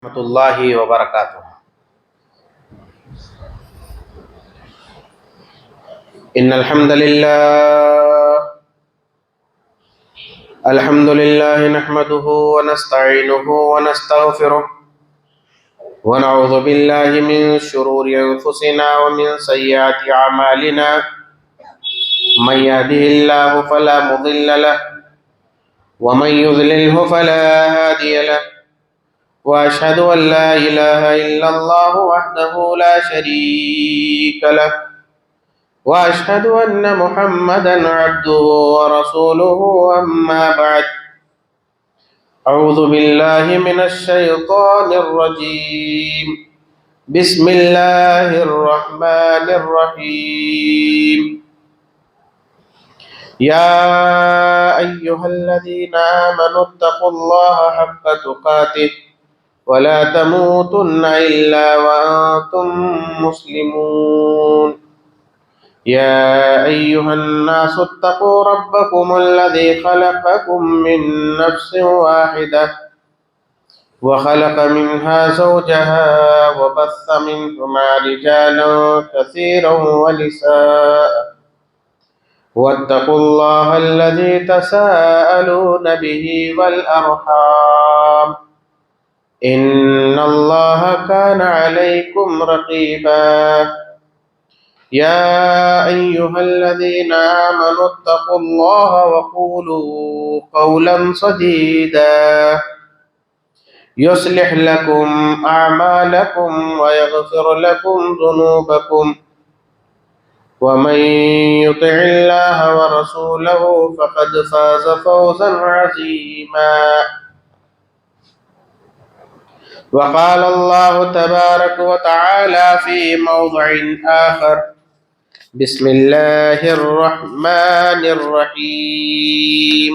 ورحمۃ اللہ وبرکاتہ۔ ان الحمد للہ نحمده ونستعینه ونستغفره ونعوذ باللہ من شرور انفسنا ومن سیئات اعمالنا من يهده الله فلا مضل له ومن يضلله فلا هادي له وأشهد أن لا إله إلا الله وحده لا شريك له وأشهد أن محمدا عبده ورسوله أما بعد أعوذ بالله من الشيطان الرجيم بسم الله الرحمن الرحيم يا أيها الذين آمنوا اتقوا الله حق تقاته ولا تموتن إلا وأنتم مسلمون يا أيها الناس اتقوا ربكم الذي خلقكم من نفس واحدة وخلق منها زوجها وبث منهما رجالا كثيرا ونساء واتقوا الله الذي تساءلون به والأرحام إن الله كان عليكم رقيبا يا أيها الذين آمنوا اتقوا الله وقولوا قولا سديدا يصلح لكم أعمالكم ويغفر لكم ذنوبكم ومن يطع الله ورسوله فقد فاز فوزا عظيما وقال الله تبارك وتعالى في موضع آخر بسم الله الرحمن الرحيم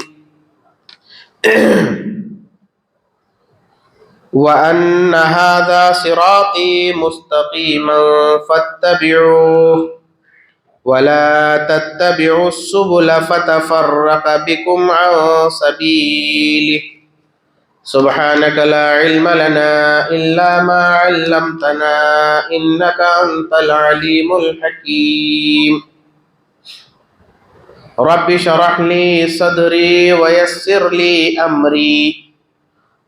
وأن هذا صراطي مستقيما فاتبعوه ولا تتبعوا السبل فتفرق بكم عن سبيله سبحانك لا علم لنا إلا ما علمتنا إنك أنت العليم الحكيم رب اشرح لي صدري ويسر لي أمري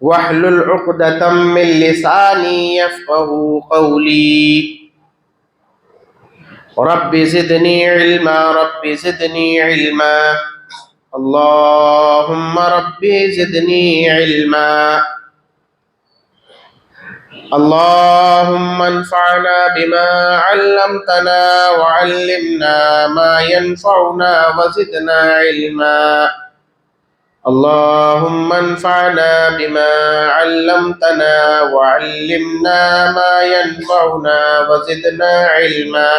واحلل عقدة من لساني يفقهوا قولي رب زدني علما رب زدني علما اللهم ربي زدني علما اللهم انفعنا بما علمتنا وعلمنا ما ينفعنا وزدنا علما اللهم انفعنا بما علمتنا وعلمنا ما ينفعنا وزدنا علما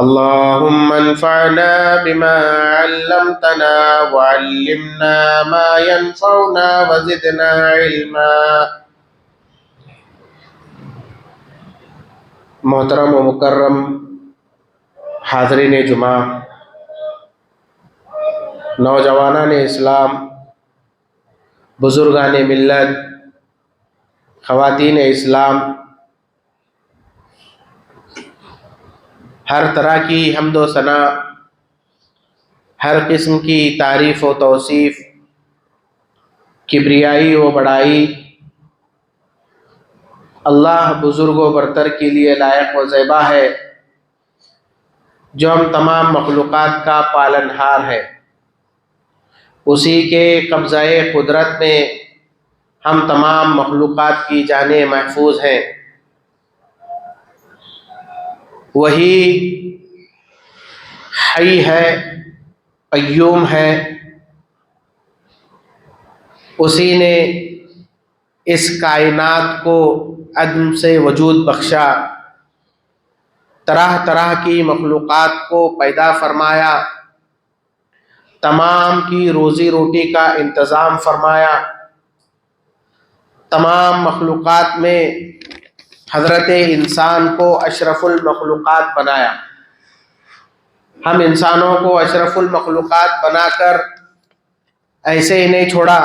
اللهم انفعنا بما علمتنا وعلمنا ما ينفعنا وزدنا علما۔ محترم و مکرم حاضرین جمعہ، نوجوانان اسلام، بزرگان ملت، خواتین اسلام، ہر طرح کی حمد و ثنا، ہر قسم کی تعریف و توصیف، کبریائی و بڑائی اللہ بزرگ و برتر کے لیے لائق و زیبا ہے، جو ہم تمام مخلوقات کا پالنہار ہے۔ اسی کے قبضۂ قدرت میں ہم تمام مخلوقات کی جانیں محفوظ ہیں۔ وہی حی ہے، قیوم ہے، اسی نے اس کائنات کو عدم سے وجود بخشا، طرح طرح کی مخلوقات کو پیدا فرمایا، تمام کی روزی روٹی کا انتظام فرمایا، تمام مخلوقات میں حضرت انسان کو اشرف المخلوقات بنایا۔ ہم انسانوں کو اشرف المخلوقات بنا کر ایسے ہی نہیں چھوڑا،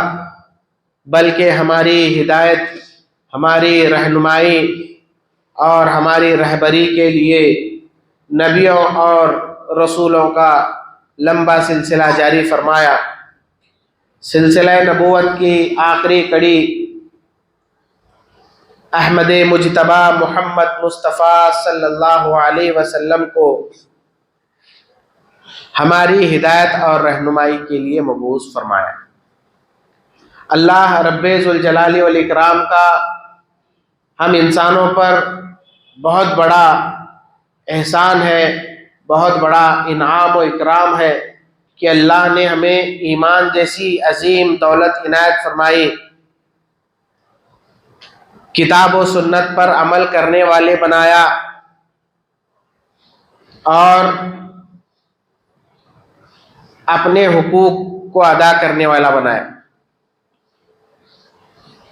بلکہ ہماری ہدایت ہماری رہنمائی اور ہماری رہبری کے لیے نبیوں اور رسولوں کا لمبا سلسلہ جاری فرمایا۔ سلسلہ نبوت کی آخری کڑی احمد مجتبی محمد مصطفیٰ صلی اللہ علیہ وسلم کو ہماری ہدایت اور رہنمائی کے لیے مبعوث فرمایا۔ اللہ رب ذوالجلال والاکرام کا ہم انسانوں پر بہت بڑا احسان ہے، بہت بڑا انعام و اکرام ہے کہ اللہ نے ہمیں ایمان جیسی عظیم دولت عنایت فرمائی، کتاب و سنت پر عمل کرنے والے بنایا اور اپنے حقوق کو ادا کرنے والا بنایا۔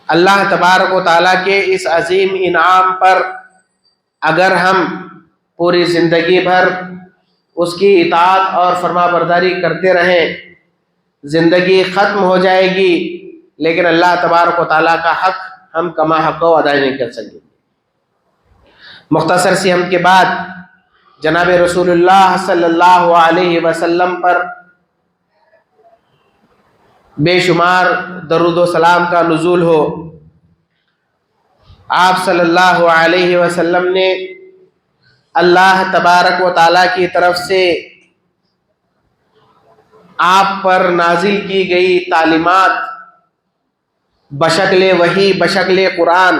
اللہ تبارک و تعالیٰ کے اس عظیم انعام پر اگر ہم پوری زندگی بھر اس کی اطاعت اور فرما برداری کرتے رہیں، زندگی ختم ہو جائے گی لیکن اللہ تبارک و تعالیٰ کا حق ہم کما حق و ادا نہیں کر سکیں۔ مختصر سی ہم کے بعد جناب رسول اللہ صلی اللہ علیہ وسلم پر بے شمار درود و سلام کا نزول ہو۔ آپ صلی اللہ علیہ وسلم نے اللہ تبارک و تعالیٰ کی طرف سے آپ پر نازل کی گئی تعلیمات بشکل وحی، بشکل قرآن،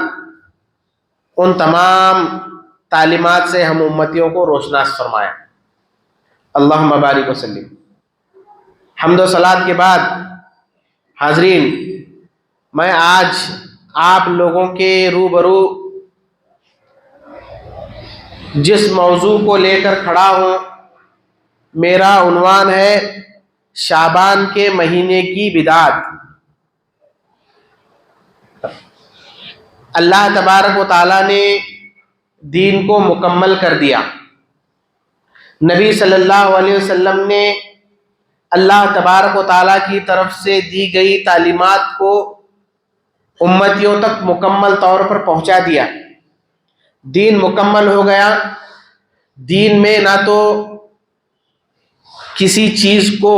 ان تمام تعلیمات سے ہم امتیوں کو روشناس فرمایا۔ اللہم بارک وسلم۔ حمد و صلات کے بعد حاضرین، میں آج آپ لوگوں کے روبرو جس موضوع کو لے کر کھڑا ہوں، میرا عنوان ہے شعبان کے مہینے کی بدعت۔ اللہ تبارک و تعالیٰ نے دین کو مکمل کر دیا۔ نبی صلی اللہ علیہ وسلم نے اللہ تبارک و تعالیٰ کی طرف سے دی گئی تعلیمات کو امتیوں تک مکمل طور پر پہنچا دیا۔ دین مکمل ہو گیا۔ دین میں نہ تو کسی چیز کو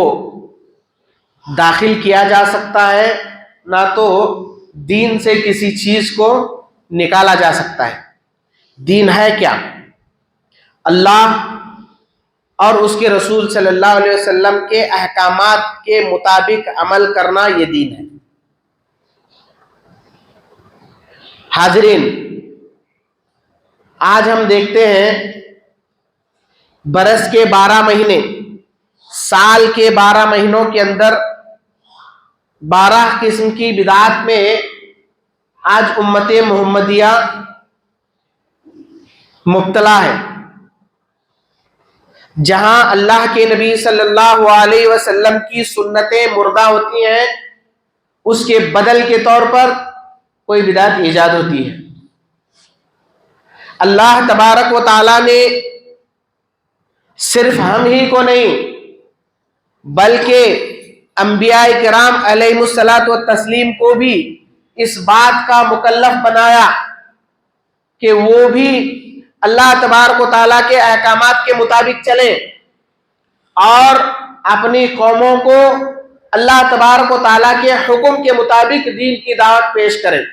داخل کیا جا سکتا ہے، نہ تو دین سے کسی چیز کو نکالا جا سکتا ہے۔ دین ہے کیا؟ اللہ اور اس کے رسول صلی اللہ علیہ وسلم کے احکامات کے مطابق عمل کرنا، یہ دین ہے۔ حاضرین، آج ہم دیکھتے ہیں برس کے 12 مہینے، سال کے 12 مہینوں کے اندر 12 قسم کی بدعات میں آج امت محمدیہ مبتلا ہے۔ جہاں اللہ کے نبی صلی اللہ علیہ وسلم کی سنتیں مردہ ہوتی ہیں، اس کے بدل کے طور پر کوئی بدعت ایجاد ہوتی ہے۔ اللہ تبارک و تعالیٰ نے صرف ہم ہی کو نہیں بلکہ انبیاء کرام علیہ الصلاۃ والتسلیم کو بھی اس بات کا مکلف بنایا کہ وہ بھی اللہ تبارک و تعالیٰ کے احکامات کے مطابق چلیں اور اپنی قوموں کو اللہ تبارک و تعالیٰ کے حکم کے مطابق دین کی دعوت پیش کریں۔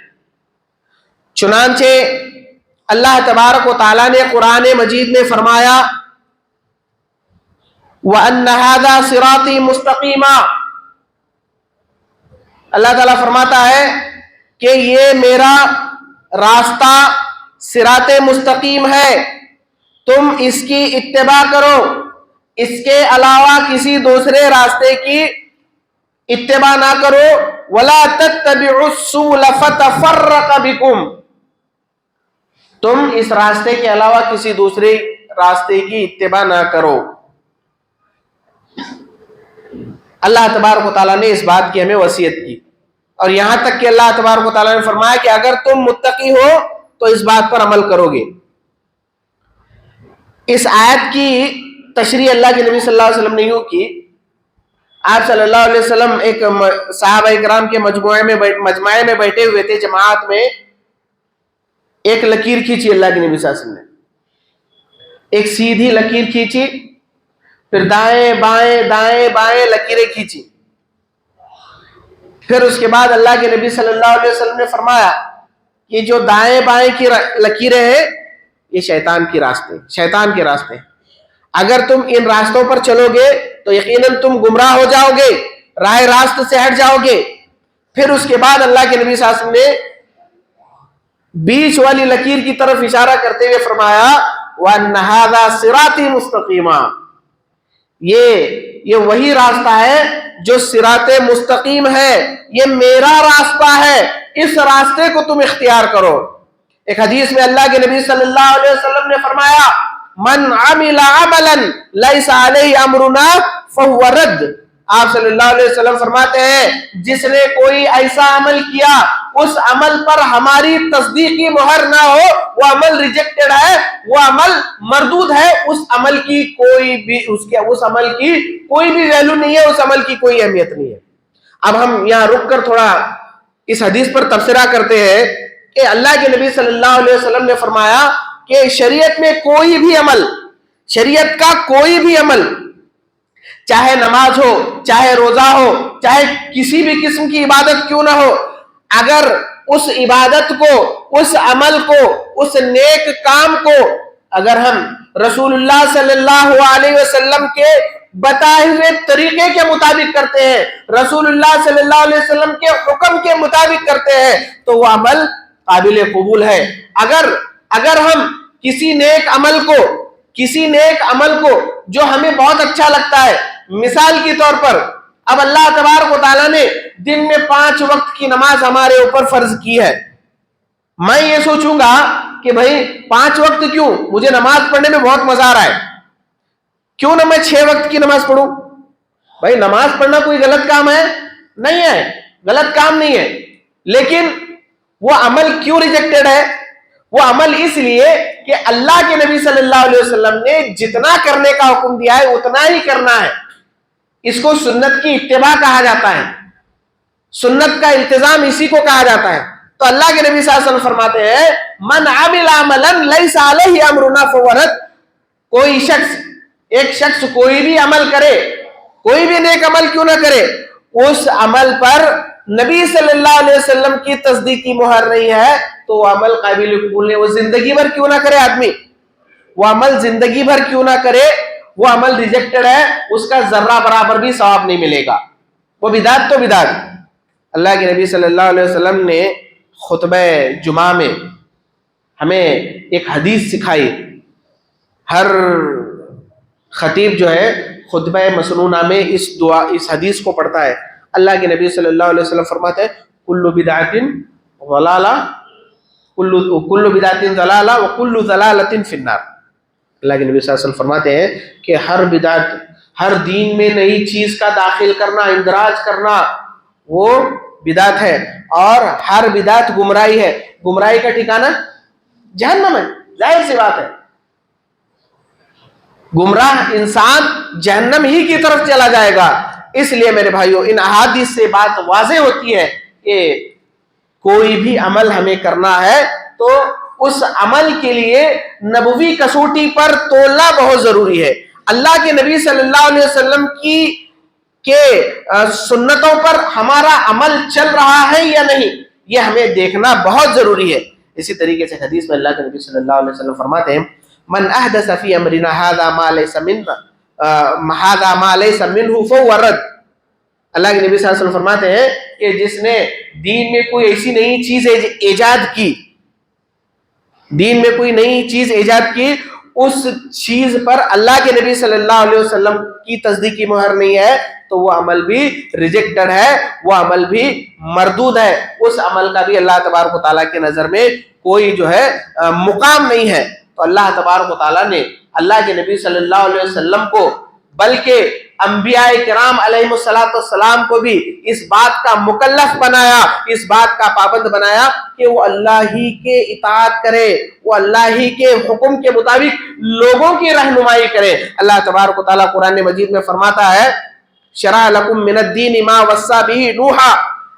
چنانچہ اللہ تبارک و تعالیٰ نے قرآن مجید میں فرمایا وَأَنَّ هَذَا صِرَاطِي مُسْتَقِيمًا، اللہ تعالیٰ فرماتا ہے کہ یہ میرا راستہ صراط مستقیم ہے، تم اس کی اتباع کرو، اس کے علاوہ کسی دوسرے راستے کی اتباع نہ کرو۔ وَلَا تَتَّبِعُوا السُّبُلَ فَتَفَرَّقَ بِكُمْ، تم اس راستے کے علاوہ کسی دوسرے راستے کی اتباع نہ کرو۔ اللہ تبارک و تعالیٰ نے اس بات کی ہمیں وصیت کی، اور یہاں تک کہ اللہ تبارک و تعالیٰ نے فرمایا کہ اگر تم متقی ہو تو اس بات پر عمل کرو گے۔ اس آیت کی تشریح اللہ کے نبی صلی اللہ علیہ وسلم نے یوں کی، آپ صلی اللہ علیہ وسلم ایک صحابہ کرام کے مجمع میں بیٹھے ہوئے تھے جماعت میں، ایک لکیر کھینچی اللہ کے نبی صلی اللہ علیہ وسلم نے، ایک سیدھی لکیر کھینچی، پھر دائیں بائیں لکیریں کھینچی. پھر اس کے بعد اللہ کے نبی صلی اللہ علیہ وسلم نے فرمایا کہ جو دائیں بائیں کی لکیریں ہیں یہ شیطان کے راستے. اگر تم ان راستوں پر چلو گے تو یقیناً تم گمراہ ہو جاؤ گے، راہ راست سے ہٹ جاؤ گے. پھر اس کے بعد اللہ کے نبی صلی اللہ علیہ وسلم نے بیچ والی لکیر کی طرف اشارہ کرتے ہوئے فرمایا وَأَنَّ هَذَا صِرَاطِي مُسْتَقِيمًا، یہ وہی راستہ ہے جو صراط مستقیم ہے، یہ میرا راستہ ہے، اس راستے کو تم اختیار کرو. ایک حدیث میں اللہ کے نبی صلی اللہ علیہ وسلم نے فرمایا من عمل عملا لیس علیہ امرنا فہو رد. آپ صلی اللہ علیہ وسلم فرماتے ہیں جس نے کوئی ایسا عمل کیا اس عمل پر ہماری تصدیقی مہر نہ ہو وہ عمل ریجیکٹڈ ہے، وہ عمل مردود ہے، اس عمل کی کوئی بھی ویلیو نہیں ہے، اس عمل کی کوئی اہمیت نہیں ہے. اب ہم یہاں رک کر تھوڑا اس حدیث پر تبصرہ کرتے ہیں کہ اللہ کے نبی صلی اللہ علیہ وسلم نے فرمایا کہ شریعت میں کوئی بھی عمل، شریعت کا کوئی بھی عمل، چاہے نماز ہو، چاہے روزہ ہو، چاہے کسی بھی قسم کی عبادت کیوں نہ ہو، اگر اس عبادت کو، اس عمل کو، اس نیک کام کو اگر ہم رسول اللہ صلی اللہ علیہ وسلم کے بتائے ہوئے طریقے کے مطابق کرتے ہیں، رسول اللہ صلی اللہ علیہ وسلم کے حکم کے مطابق کرتے ہیں تو وہ عمل قابل قبول ہے. اگر ہم کسی نیک عمل کو جو ہمیں بہت اچھا لگتا ہے، مثال کے طور پر اب اللہ تبارک و تعالیٰ نے دن میں 5 وقت کی نماز ہمارے اوپر فرض کی ہے، میں یہ سوچوں گا کہ بھائی 5 وقت کیوں، مجھے نماز پڑھنے میں بہت مزہ آ رہا ہے، کیوں نہ میں 6 وقت کی نماز پڑھوں. بھائی نماز پڑھنا کوئی غلط کام ہے؟ نہیں ہے، غلط کام نہیں ہے، لیکن وہ عمل کیوں ریجیکٹڈ ہے؟ وہ عمل اس لیے کہ اللہ کے نبی صلی اللہ علیہ وسلم نے جتنا کرنے کا حکم دیا ہے اتنا ہی کرنا ہے. اس کو سنت کی اتباع کہا جاتا ہے، سنت کا التزام اسی کو کہا جاتا ہے. تو اللہ کے نبی صلی اللہ علیہ وسلم فرماتے ہیں من عمل عملا لیس علیہ امرنا فہو رد. ایک شخص کوئی بھی عمل کرے، کوئی بھی نیک عمل کیوں نہ کرے، اس عمل پر نبی صلی اللہ علیہ وسلم کی تصدیقی مہر نہیں ہے تو وہ عمل قابل قبول نہیں. وہ زندگی بھر کیوں نہ کرے آدمی، وہ عمل زندگی بھر کیوں نہ کرے، وہ عمل ریجیکٹڈ ہے، اس کا ذرہ برابر بھی ثواب نہیں ملے گا. وہ بدعت تو بدعت. اللہ کے نبی صلی اللہ علیہ وسلم نے خطبہ جمعہ میں ہمیں ایک حدیث سکھائی. ہر خطیب جو ہے خطبہ مسنونہ میں اس حدیث کو پڑھتا ہے. اللہ کے نبی صلی اللہ علیہ وسلم فرماتے ہیں کل بدعت ضلالہ، کل بدعت ضلالہ وکل ضلالۃ فی النار. اللہ کے نبی صلی اللہ علیہ وسلم فرماتے ہیں کہ ہر بدعت، ہر دین میں نئی چیز کا داخل کرنا، اندراج کرنا، وہ بدعت ہے، اور ہر بدعت گمراہی ہے. گمراہی کا ٹھکانہ جہنم ہے، ظاہر سی بات ہے. گمراہ انسان جہنم ہی کی طرف چلا جائے گا. اس لیے میرے بھائیوں ان احادیث سے بات واضح ہوتی ہے کہ کوئی بھی عمل ہمیں کرنا ہے تو اس عمل کے لیے نبوی کسوٹی پر تولنا بہت ضروری ہے. اللہ کے نبی صلی اللہ علیہ وسلم کے سنتوں پر ہمارا عمل چل رہا ہے یا نہیں، یہ ہمیں دیکھنا بہت ضروری ہے. اسی طریقے سے حدیث میں اللہ کے نبی صلی اللہ علیہ وسلم فرماتے ہیں من احدث فی امرنا هذا ما ليس منه فهو رد. اللہ کے نبی صلی اللہ علیہ وسلم فرماتے ہیں کہ جس نے دین میں کوئی ایسی نئی چیز ایجاد کی، دین میں کوئی نئی چیز ایجاد کی، اس چیز پر اللہ کے نبی صلی اللہ علیہ وسلم کی تصدیقی مہر نہیں ہے تو وہ عمل بھی ریجیکٹڈ ہے، وہ عمل بھی مردود ہے، اس عمل کا بھی اللہ تبارک و تعالیٰ کے نظر میں کوئی جو ہے مقام نہیں ہے. تو اللہ تبارک و تعالیٰ نے اللہ کے نبی صلی اللہ علیہ وسلم کو بلکہ انبیاء کرام علیہ السلام کو بھی اس بات کا مکلف بنایا، اس بات کا پابند بنایا کہ وہ اللہ ہی کے اطاعت کرے، وہ اللہ ہی کے حکم کے مطابق لوگوں کی رہنمائی کرے. اللہ تبارک و تعالیٰ قرآن مجید میں فرماتا ہے شرع لکم من الدین ما وصی بہ نوحا.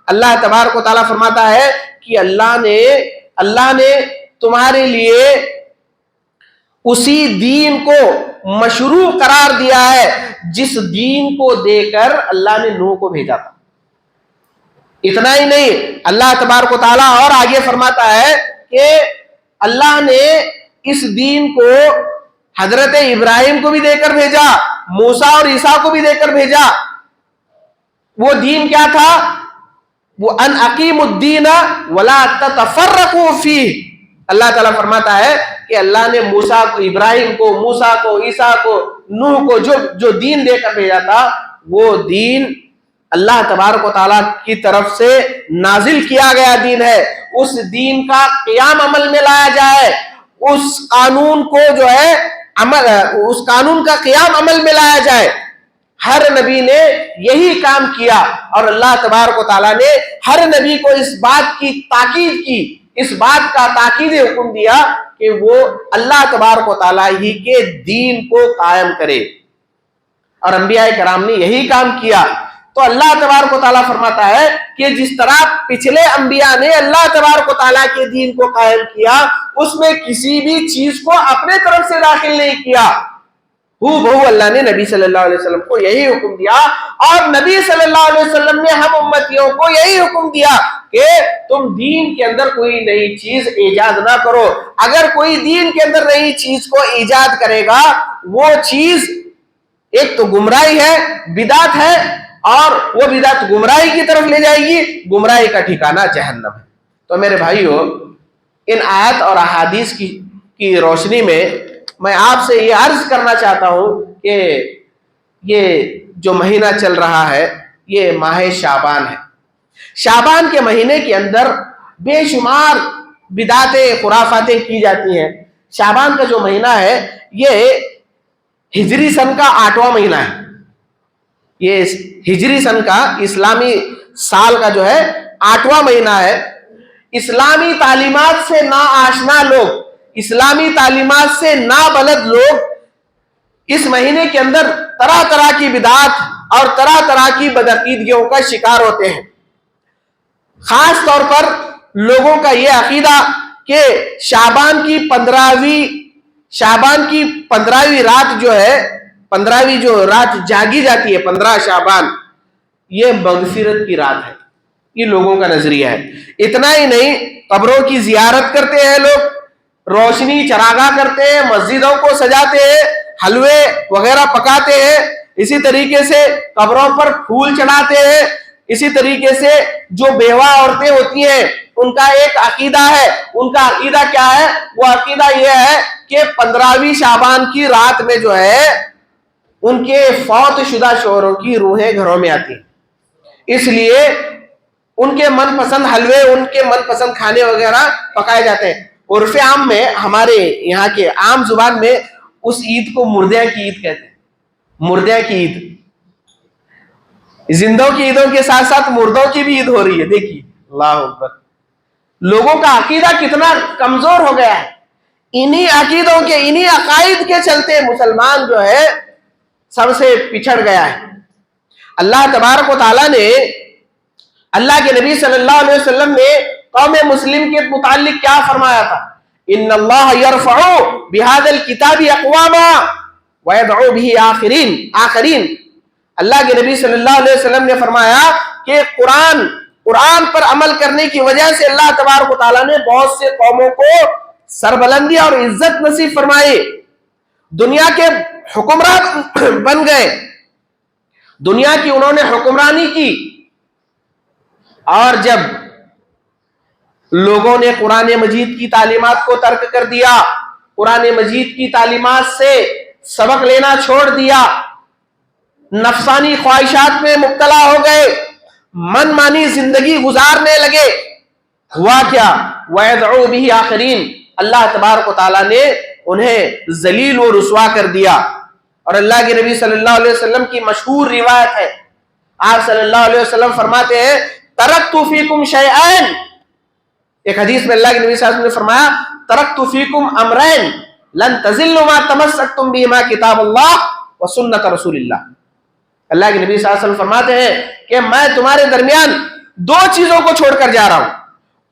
اللہ تبارک و تعالیٰ فرماتا ہے کہ اللہ نے تمہارے لیے اسی دین کو مشروع قرار دیا ہے جس دین کو دے کر اللہ نے نوح کو بھیجا تھا۔ اتنا ہی نہیں، اللہ تبارک و تعالیٰ اور آگے فرماتا ہے کہ اللہ نے اس دین کو حضرت ابراہیم کو بھی دے کر بھیجا، موسیٰ اور عیسیٰ کو بھی دے کر بھیجا۔ وہ دین کیا تھا؟ وہ ان اقیموا الدین ولا تتفرقوا فیہ۔ اللہ تعالیٰ فرماتا ہے کہ اللہ نے موسیٰ کو، ابراہیم کو، موسیٰ کو، عیسیٰ کو، نوح کو جو دین دے کر بھیجا تھا، وہ دین اللہ تبارک و تعالیٰ کی طرف سے نازل کیا گیا دین ہے۔ اس دین کا قیام عمل میں لایا جائے، اس قانون کو جو ہے اس قانون کا قیام عمل میں لایا جائے۔ ہر نبی نے یہی کام کیا، اور اللہ تبارک و تعالیٰ نے ہر نبی کو اس بات کی تاکید کی، اس بات کا تاکید حکم دیا کہ وہ اللہ تبارک و تعالیٰ ہی کے دین کو قائم کرے، اور انبیاء کرام نے یہی کام کیا۔ تو اللہ تبارک و تعالیٰ فرماتا ہے کہ جس طرح پچھلے انبیاء نے اللہ تبارک و تعالیٰ کے دین کو قائم کیا، اس میں کسی بھی چیز کو اپنے طرف سے داخل نہیں کیا، اللہ نے نبی صلی اللہ علیہ وسلم کو یہی حکم دیا، اور نبی صلی اللہ علیہ وسلم نے ہم امتیوں کو یہی حکم دیا کہ تم دین کے اندر کوئی نئی چیز ایجاد نہ کرو۔ اگر کوئی دین کے اندر نئی چیز کو ایجاد کرے گا، وہ چیز ایک تو گمراہی ہے، بدعت ہے، اور وہ بدعت گمراہی کی طرف لے جائے گی، گمراہی کا ٹھکانہ جہنم ہے۔ تو میرے بھائیو، ان آیات اور احادیث کی روشنی میں آپ سے یہ عرض کرنا چاہتا ہوں کہ یہ جو مہینہ چل رہا ہے، یہ ماہ شعبان ہے۔ شعبان کے مہینے کے اندر بے شمار بدعتیں، خرافاتیں کی جاتی ہیں۔ شعبان کا جو مہینہ ہے، یہ ہجری سن کا 8واں مہینہ ہے۔ یہ ہجری سن کا، اسلامی سال کا جو ہے 8واں مہینہ ہے۔ اسلامی تعلیمات سے نا آشنا لوگ، اسلامی تعلیمات سے نا بلد لوگ اس مہینے کے اندر طرح طرح کی بدعات اور طرح طرح کی بدعقیدگیوں کا شکار ہوتے ہیں۔ خاص طور پر لوگوں کا یہ عقیدہ کہ شعبان کی 15ویں رات جو ہے، 15ویں جو رات جاگی جاتی ہے، 15 شعبان، یہ مغفرت کی رات ہے۔ یہ لوگوں کا نظریہ ہے۔ اتنا ہی نہیں، قبروں کی زیارت کرتے ہیں لوگ، روشنی چراغاں کرتے ہیں، مسجدوں کو سجاتے ہیں، حلوے وغیرہ پکاتے ہیں، اسی طریقے سے قبروں پر پھول چڑھاتے ہیں۔ اسی طریقے سے جو بیوہ عورتیں ہوتی ہیں، ان کا ایک عقیدہ ہے۔ ان کا عقیدہ کیا ہے؟ وہ عقیدہ یہ ہے کہ 15ویں شعبان کی رات میں جو ہے ان کے فوت شدہ شوہروں کی روحیں گھروں میں آتی ہیں، اس لیے ان کے من پسند حلوے، ان کے من پسند کھانے وغیرہ پکائے جاتے ہیں۔ عرف عام میں، ہمارے یہاں کے عام زبان میں، اس عید کو مردیاں کی عید کہتے ہیں۔ مردیاں کی عید، زندوں کی عیدوں کے ساتھ ساتھ مردوں کی بھی عید ہو رہی ہے۔ دیکھیے، اللہ اکبر، لوگوں کا عقیدہ کتنا کمزور ہو گیا ہے۔ انہی عقیدوں کے، انہی عقائد کے چلتے مسلمان جو ہے سب سے پچھڑ گیا ہے۔ اللہ تبارک و تعالیٰ نے، اللہ کے نبی صلی اللہ علیہ وسلم نے قوم مسلم کے متعلق کیا فرمایا تھا؟ ان اللہ یرفع بہذا الکتاب اقواما ویدعو بہ آخرین۔ اللہ کے نبی صلی اللہ علیہ وسلم نے فرمایا کہ قرآن پر عمل کرنے کی وجہ سے اللہ تبارک و تعالیٰ نے بہت سے قوموں کو سربلندی اور عزت نصیب فرمائی، دنیا کے حکمران بن گئے، دنیا کی انہوں نے حکمرانی کی۔ اور جب لوگوں نے قرآن مجید کی تعلیمات کو ترک کر دیا، قرآن مجید کی تعلیمات سے سبق لینا چھوڑ دیا، نفسانی خواہشات میں مبتلا ہو گئے، من مانی زندگی گزارنے لگے، ہوا کیا؟ وَيَدْعُو بِهِ آخرین، اللہ تبارک و تعالیٰ نے انہیں ذلیل و رسوا کر دیا۔ اور اللہ کے نبی صلی اللہ علیہ وسلم کی مشہور روایت ہے، آپ صلی اللہ علیہ وسلم فرماتے ہیں ترکت فیکم شیئین، ایک حدیث میں اللہ کے نبی صلی اللہ علیہ وسلم نے فرمایا ترکت فیکم امرین لن تزلوا ما تمسکتم بہما کتاب اللہ و سنت رسول اللہ۔ اللہ کے نبی صلی اللہ علیہ وسلم فرماتے ہیں کہ میں تمہارے درمیان دو چیزوں کو چھوڑ کر جا رہا ہوں،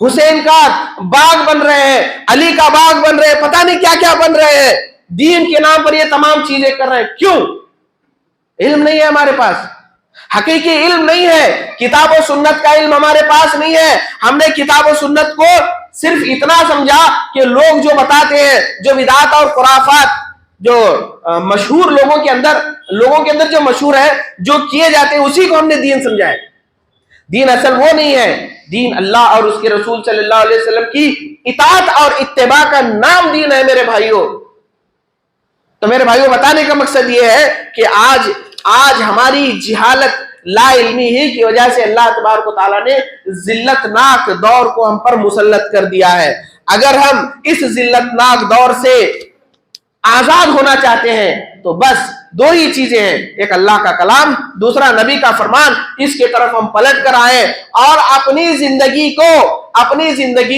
حسین کا باغ بن رہے ہیں, علی کا باغ بن رہے ہیں, پتہ نہیں کیا کیا بن رہے ہیں, دین کے نام پر یہ تمام چیزیں کر رہے ہیں. کیوں؟ علم نہیں ہے ہمارے پاس, حقیقی علم نہیں ہے, کتاب و سنت کا علم ہمارے پاس نہیں ہے. ہم نے کتاب و سنت کو صرف اتنا سمجھا کہ لوگ جو بتاتے ہیں, جو بدعات اور خرافات جو مشہور لوگوں کے اندر جو مشہور ہے, جو کیے جاتے ہیں, اسی کو ہم نے دین سمجھا ہے. دین اصل وہ نہیں ہے. دین اللہ اور اس کے رسول صلی اللہ علیہ وسلم کی اطاعت اور اتباع کا نام دین ہے میرے بھائیوں. تو میرے بھائیوں, بتانے کا مقصد یہ ہے کہ آج ہماری جہالت, لا علمی ہی کی وجہ سے اللہ تبارک و تعالیٰ نے ذلت ناک دور کو ہم پر مسلط کر دیا ہے. اگر ہم اس ذلت ناک دور سے آزاد ہونا چاہتے ہیں تو بس دو ہی چیزیں ہیں, ایک اللہ کا کلام, دوسرا نبی کا فرمان. اس کے طرف ہم پلٹ کر آئیں اور اپنی زندگی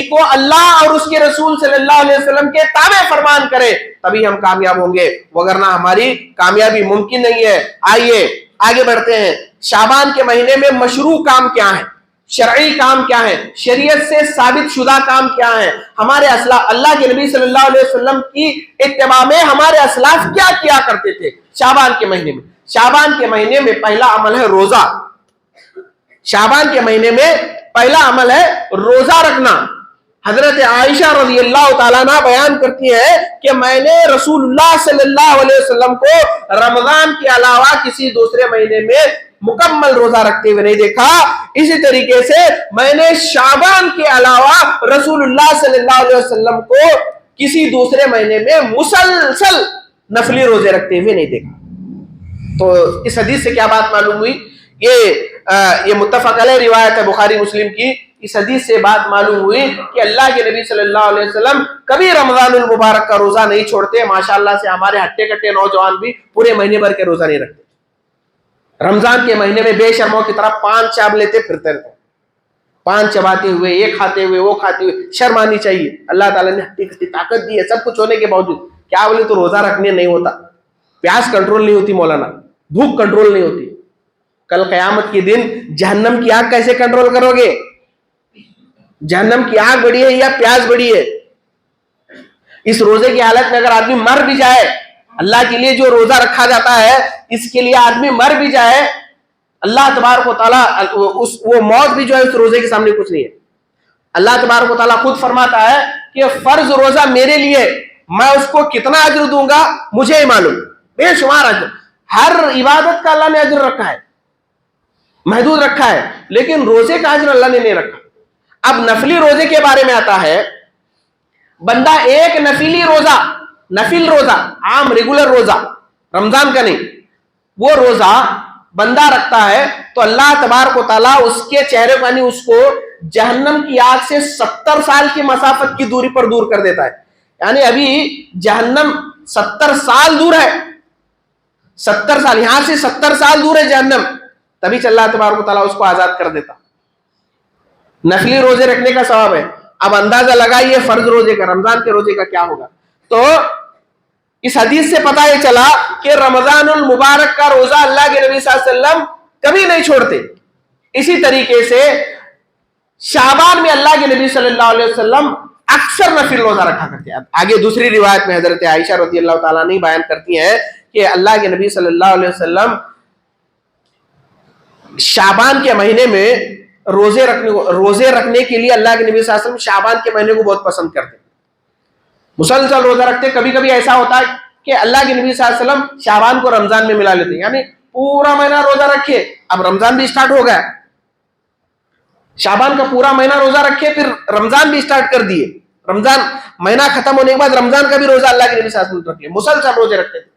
کو اللہ اور اس کے رسول صلی اللہ علیہ وسلم کے تابع فرمان کریں, تبھی ہم کامیاب ہوں گے, وگرنہ ہماری کامیابی ممکن نہیں ہے. آئیے آگے بڑھتے ہیں. شعبان کے مہینے میں مشروع کام کیا ہے, شرعی کام کیا ہے, شریعت سے ثابت شدہ کام کیا ہے, ہمارے اللہ کے نبی صلی اللہ علیہ وسلم کی اتباع میں ہمارے اسلاف کیا کیا کرتے تھے شعبان کے مہینے میں. شعبان کے مہینے میں پہلا عمل ہے روزہ. شعبان کے مہینے میں پہلا عمل ہے روزہ رکھنا. حضرت عائشہ رضی اللہ تعالیٰ عنہ بیان کرتی ہے کہ میں نے رسول اللہ صلی اللہ علیہ وسلم کو رمضان کے علاوہ کسی دوسرے مہینے میں مکمل روزہ رکھتے ہوئے نہیں دیکھا. اسی طریقے سے میں نے شعبان کے علاوہ رسول اللہ صلی اللہ علیہ وسلم کو کسی دوسرے مہینے میں مسلسل نفلی روزے رکھتے ہوئے نہیں دیکھا. تو اس حدیث سے کیا بات معلوم ہوئی؟ یہ متفق علیہ روایت ہے بخاری مسلم کی. اس حدیث سے بات معلوم ہوئی کہ اللہ کے نبی صلی اللہ علیہ وسلم کبھی رمضان المبارک کا روزہ نہیں چھوڑتے. ماشاءاللہ سے ہمارے ہٹے کٹے نوجوان بھی پورے مہینے بھر کے روزہ نہیں رکھتے. رمضان کے مہینے میں بے شرموں کی طرح پان چاب لیتے پھرتے رہتے, پان چباتے ہوئے, یہ کھاتے ہوئے وہ کھاتے ہوئے. شرم آنی چاہیے. اللہ تعالیٰ نے ہٹی کٹی طاقت دی ہے, سب کچھ ہونے کے باوجود کیا بولے تو روزہ رکھنے نہیں ہوتا, پیاس کنٹرول نہیں ہوتی, مولانا بھوک کنٹرول نہیں ہوتی. کل قیامت کے دن جہنم کی آگ کیسے کنٹرول کرو گے؟ جہنم کی آگ بڑی ہے یا پیاس بڑی ہے؟ اس روزے کی حالت میں اگر آدمی مر بھی جائے, اللہ کے لیے جو روزہ رکھا جاتا ہے اس کے لیے آدمی مر بھی جائے, اللہ تبارک و تعالیٰ وہ موت بھی جو ہے اس روزے کے سامنے کچھ نہیں ہے. اللہ تبارک و تعالیٰ خود فرماتا ہے کہ فرض روزہ میرے لیے, میں اس کو کتنا اجر دوں گا مجھے ہی معلوم, بے شمار اجر. ہر عبادت کا اللہ نے اجر رکھا ہے, محدود رکھا ہے, لیکن روزے کا اجر اللہ نے نہیں رکھا. اب نفلی روزے کے بارے میں آتا ہے, بندہ ایک نفل روزہ عام ریگولر روزہ رمضان کا نہیں, وہ روزہ بندہ رکھتا ہے تو اللہ تبارک و تعالیٰ اس کے چہرے کو, یعنی اس کو جہنم کی آگ سے 70 سال کی مسافت کی دوری پر دور کر دیتا ہے. یعنی ابھی جہنم 70 سال دور ہے, 70 سال, یہاں سے 70 سال دور ہے جہنم, تبھی اللہ تبارک و تعالیٰ اس کو آزاد کر دیتا. نفلی روزے رکھنے کا ثواب ہے. اب اندازہ لگائیے فرض روزے کا, رمضان کے روزے کا کیا ہوگا. تو اس حدیث سے پتہ یہ چلا کہ رمضان المبارک کا روزہ اللہ کے نبی صلی اللہ علیہ وسلم کبھی نہیں چھوڑتے. اسی طریقے سے شعبان میں اللہ کے نبی صلی اللہ علیہ وسلم اکثر نفل روزہ رکھا کرتے ہیں. آگے دوسری روایت میں حضرت عائشہ رضی اللہ تعالیٰ عنہ بیان کرتی ہیں کہ اللہ کے نبی صلی اللہ علیہ وسلم شعبان کے مہینے میں روزے رکھنے کے لیے اللہ کے نبی صلی اللہ علیہ وسلم شعبان کے مہینے کو بہت پسند کرتے, مسلسل روزہ رکھتے. کبھی کبھی ایسا ہوتا ہے کہ اللہ کے نبی صلی اللہ علیہ وسلم شعبان کو رمضان میں ملا لیتے, یعنی پورا مہینہ روزہ رکھے, اب رمضان بھی اسٹارٹ ہو گیا, شعبان کا پورا مہینہ روزہ رکھے, پھر رمضان بھی اسٹارٹ کر دیے, رمضان مہینہ ختم ہونے کے بعد رمضان کا بھی روزہ اللہ کے نبی صلی اللہ علیہ وسلم رکھے, مسلسل روزے رکھتے تھے.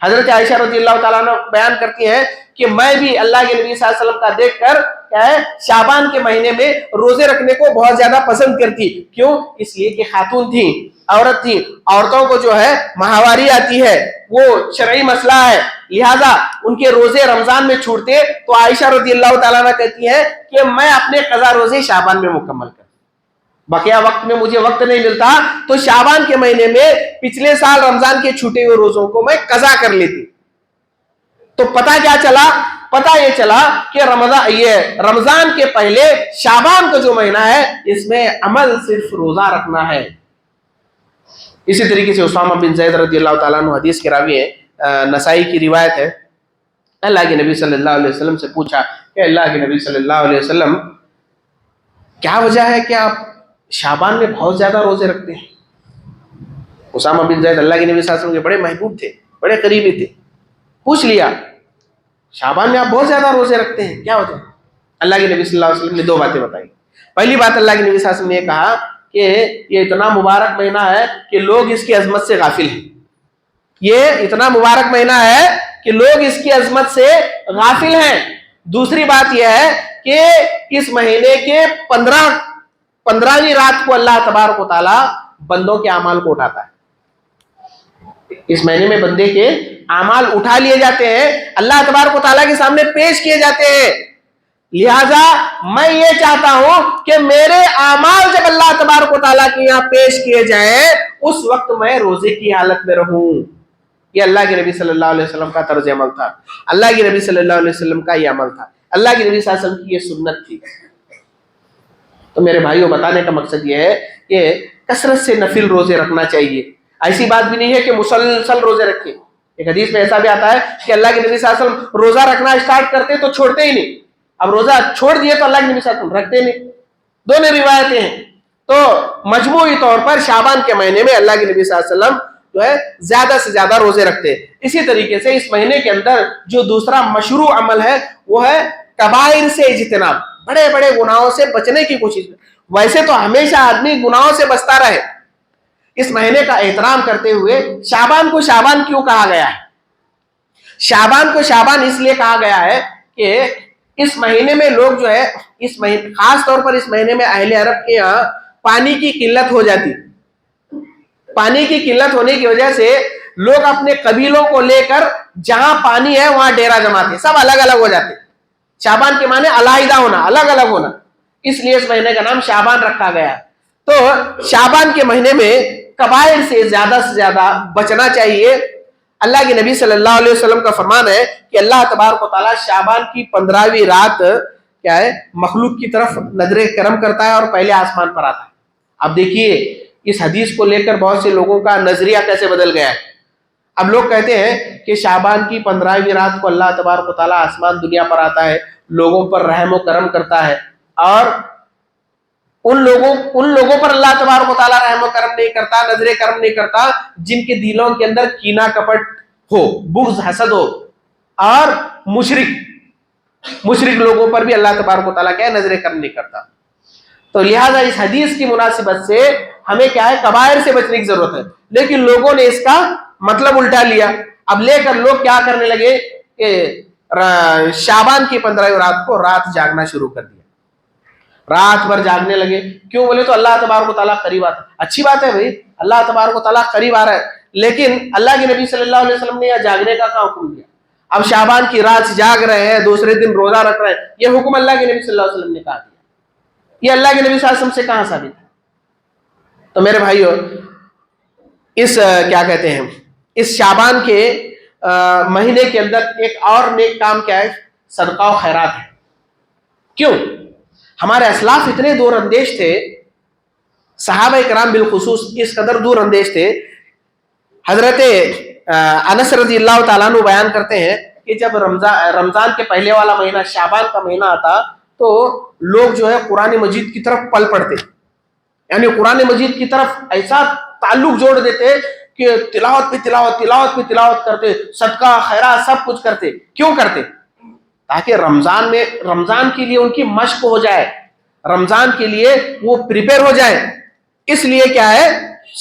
حضرت عائشہ رضی اللہ تعالیٰ عنہ بیان کرتی ہیں کہ میں بھی اللہ کے نبی صلی اللہ علیہ وسلم کا دیکھ کر کیا ہے شعبان کے مہینے میں روزے رکھنے کو بہت زیادہ پسند کرتی. کیوں؟ اس لیے کہ خاتون تھی, عورت تھی, عورتوں کو جو ہے ماہواری آتی ہے, وہ شرعی مسئلہ ہے, لہذا ان کے روزے رمضان میں چھوٹتے. تو عائشہ رضی اللہ تعالیٰ عنہ کہتی ہیں کہ میں اپنے قضا روزے شعبان میں مکمل کرتی, بقیہ وقت میں مجھے وقت نہیں ملتا تو شعبان کے مہینے میں پچھلے سال رمضان کے چھوٹے ہوئے روزوں کو میں قضا کر لیتی. تو پتہ کیا چلا پتہ یہ چلا کہ رمضان کے پہلے شعبان کا جو مہینہ ہے اس میں عمل صرف روزہ رکھنا ہے۔ اسی طریقے سے اسامہ بن زید رضی اللہ تعالیٰ عنہ حدیث کے راوی ہیں، نسائی کی روایت ہے، اللہ کے نبی صلی اللہ علیہ وسلم سے پوچھا کہ اللہ کے نبی صلی اللہ علیہ وسلم کیا وجہ ہے کہ آپ شعبان میں بہت زیادہ روزے رکھتے ہیں؟ اسامہ بن زید اللہ کے نبی صلی اللہ علیہ وسلم کے بڑے محبوب تھے، بڑے قریبی تھے، پوچھ لیا شعبان میں آپ بہت زیادہ روزے رکھتے ہیں، کیا وجہ؟ اللہ کے نبی صلی اللہ علیہ وسلم نے دو باتیں بتائی۔ پہلی بات، اللہ کے نبی صلی اللہ علیہ وسلم نے یہ کہا کہ یہ اتنا مبارک مہینہ ہے کہ لوگ اس کی عظمت سے غافل ہیں، یہ اتنا مبارک مہینہ ہے کہ لوگ اس کی عظمت سے غافل ہیں۔ دوسری بات یہ ہے کہ اس مہینے کے 15ویں رات کو اللہ تبارک و تعالی بندوں کے اعمال کو اٹھاتا ہے۔ اس مہینے میں بندے کے اعمال اٹھا لیے جاتے ہیں، اللہ تبارک و تعالیٰ کے سامنے پیش کیے جاتے ہیں۔ لہذا میں یہ چاہتا ہوں کہ میرے اعمال جب اللہ تبارک و تعالیٰ کے یہاں پیش کیے جائیں اس وقت میں روزے کی حالت میں رہوں۔ یہ اللہ کے نبی صلی اللہ علیہ وسلم کا طرز عمل تھا، اللہ کے نبی صلی اللہ علیہ وسلم کا یہ عمل تھا، اللہ کے نبی صلی اللہ علیہ وسلم کی یہ سنت تھی۔ تو میرے بھائیوں، بتانے کا مقصد یہ ہے کہ کثرت سے نفل روزے رکھنا چاہیے۔ ایسی بات بھی نہیں ہے کہ مسلسل روزے رکھیں۔ ایک حدیث میں ایسا بھی آتا ہے کہ اللہ کے نبی صلی اللہ علیہ وسلم روزہ رکھنا اسٹارٹ کرتے تو چھوڑتے ہی نہیں، اب روزہ چھوڑ دیے تو اللہ کے نبی صلی اللہ علیہ وسلم رکھتے نہیں۔ دونوں روایتیں ہیں۔ تو مجموعی طور پر شعبان کے مہینے میں اللہ کے نبی صلی اللہ علیہ وسلم جو ہے زیادہ سے زیادہ روزے رکھتے ہیں۔ اسی طریقے سے اس مہینے کے اندر جو دوسرا مشروع عمل ہے وہ ہے کبائر سے اجتناب، بڑے بڑے گناہوں سے بچنے کی کوشش۔ ویسے تو ہمیشہ آدمی گناہوں سے بچتا رہے، اس مہینے کا احترام کرتے ہوئے شعبان کو شعبان کیوں کہا گیا ہے؟ شعبان کو شعبان اس لیے کہا گیا ہے کہ اس مہینے میں لوگ جو ہے خاص طور پر اس مہینے میں اہل عرب کے یہاں پانی کی قلت ہو جاتی۔ پانی کی قلت ہونے کی وجہ سے لوگ اپنے قبیلوں کو لے کر جہاں پانی ہے وہاں ڈیرا جماتے، سب الگ الگ ہو جاتے۔ شعبان کے معنی علیحدہ ہونا، الگ الگ ہونا، اس لیے اس مہینے کا نام شعبان رکھا گیا۔ تو شعبان کے مہینے میں کبائر سے زیادہ بچنا چاہیے۔ اللہ کے نبی صلی اللہ علیہ وسلم کا فرمان ہے کہ اللہ تبارک و تعالیٰ شعبان کی 15ویں رات کیا ہے مخلوق کی طرف نظر کرم کرتا ہے اور پہلے آسمان پر آتا ہے۔ اب دیکھیے اس حدیث کو لے کر بہت سے لوگوں کا نظریہ کیسے بدل گیا ہے۔ اب لوگ کہتے ہیں کہ شعبان کی 15ویں رات کو اللہ تبارک و تعالیٰ آسمان دنیا پر آتا ہے، لوگوں پر رحم و کرم کرتا ہے، اور ان لوگوں پر اللہ تبارک و تعالیٰ رحم و کرم نہیں کرتا، نظر کرم نہیں کرتا جن کے دلوں کے اندر کینہ کپٹ ہو، بغض حسد ہو، اور مشرک لوگوں پر بھی اللہ تبارک و تعالیٰ کیا ہے نظر کرم نہیں کرتا۔ تو لہٰذا اس حدیث کی مناسبت سے ہمیں کیا ہے کبائر سے بچنے کی ضرورت ہے، لیکن لوگوں نے اس کا مطلب الٹا لیا۔ اب لے کر لوگ کیا کرنے لگے کہ شعبان کی 15ویں رات کو رات جاگنا شروع کر دیا، رات بھر جاگنے لگے۔ کیوں بولے تو اللہ تبارک و تعالیٰ قریب آتا ہے۔ اچھی بات ہے بھائی، اللہ تبارک و تعالیٰ قریب آ رہا ہے، لیکن اللہ کے نبی صلی اللہ علیہ وسلم نے یہ جاگنے کا کہاں حکم دیا؟ اب شعبان کی رات جاگ رہے ہیں، دوسرے دن روزہ رکھ رہے ہیں، یہ حکم اللہ کے نبی صلی اللہ علیہ وسلم نے کہا دیا؟ یہ اللہ کے نبی صلی اللہ علیہ وسلم سے کہاں ثابت ہے؟ تو میرے بھائیو، اس کیا کہتے ہیں اس شعبان کے مہینے کے اندر ایک اور نیک کام کیا ہے؟ صدقہ و خیرات ہے۔ کیوں؟ ہمارے اسلاف اتنے دور اندیش تھے، صحابہ کرام بالخصوص اس قدر دور اندیش تھے۔ حضرت انس رضی اللہ تعالیٰ عنہ بیان کرتے ہیں کہ جب رمضان کے پہلے والا مہینہ شعبان کا مہینہ آتا تو لوگ جو ہے قرآن مجید کی طرف پل پڑتے، یعنی قرآن مجید کی طرف ایسا تعلق جوڑ دیتے کہ تلاوت پہ تلاوت کرتے، صدقہ خیرات سب کچھ کرتے۔ کیوں کرتے؟ تاکہ رمضان کے لیے ان کی مشق ہو جائے، رمضان کے لیے وہ پریپئر ہو جائے۔ اس لیے کیا ہے